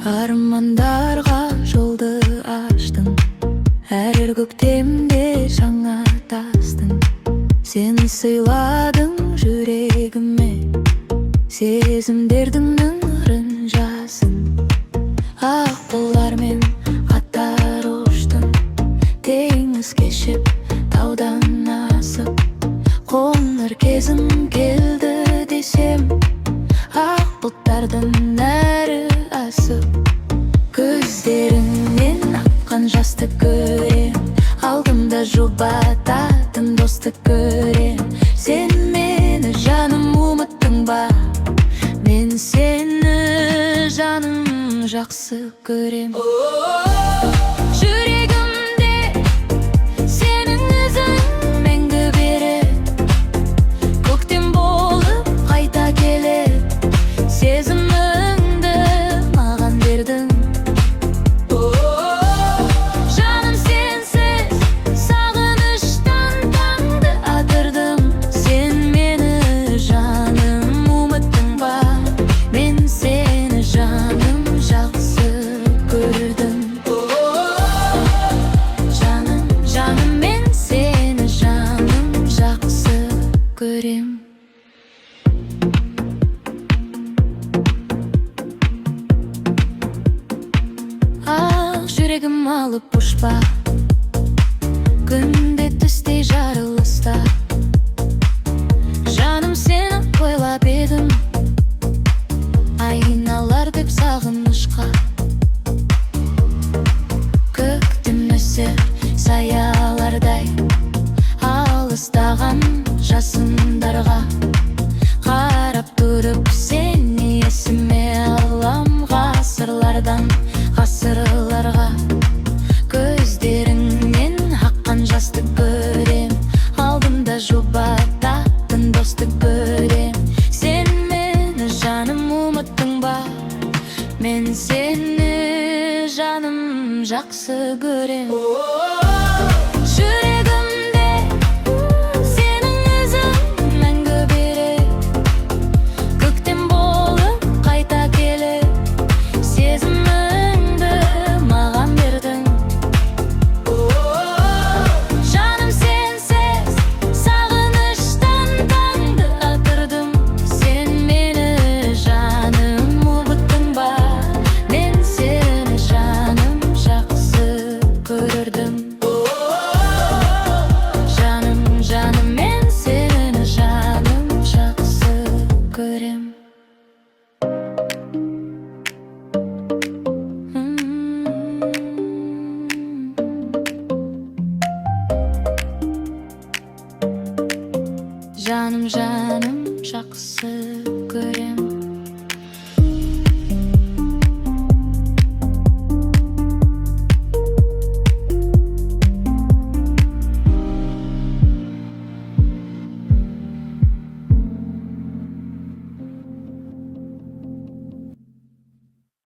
Армандарға жолды аштың, әр көктемде жаңа тастың. Сен сыйладың жүрегіме сезімдердің нұрын жасын. Ақ болармен қатар ұштың, теңіз кешіп таудан асып. Қоңыр кезім келді десем, ақ бұлттардың әрі асып. Көздеріңнен аққан жасты көрем, алдымда жұбататын досты көрем. Сен мені жаным ұмыттың ба, мен сені жаным жақсы көрем. Жүрегімде сенің ізің мәңгі береді, көктем болып қайта келеді. Сезіміңді маған бердің, жаным сенсіз сағыныштан таңды атырдым. Сен мені жаным ұмыттың ба, мен сені жаным жақсы көрдім. Жаным, жаным, мен сені жаным жақсы көрем. Ақ жүрегім алып ұшпа, күнде түстей жарылыста. Жаным сені ойлап едім, айналар деп сағынышқа. Көктем өсіп саялардай, алыстаған жасындарға қарап тұрып сені есіме алам. Ғасырлардан ғасырларға көздеріңнен аққан жасты көрем, алдымда жұбататын досты көрем. Сен мені жаным ұмыттың ба, мен сені жаным жақсы көрем. Жүрегімде сенің ізің мәңгі береді, көктем болып қайта келеді. Сезіміңді маған бердің, жаным сенсіз сағыныштан таңды атырдым. Сен мені жаным ұмыттың ба, мен сені жаным жақсы көрдім. Жаным, жаным, мен сені жаным жақсы көрем. Жаным, жаным жақсы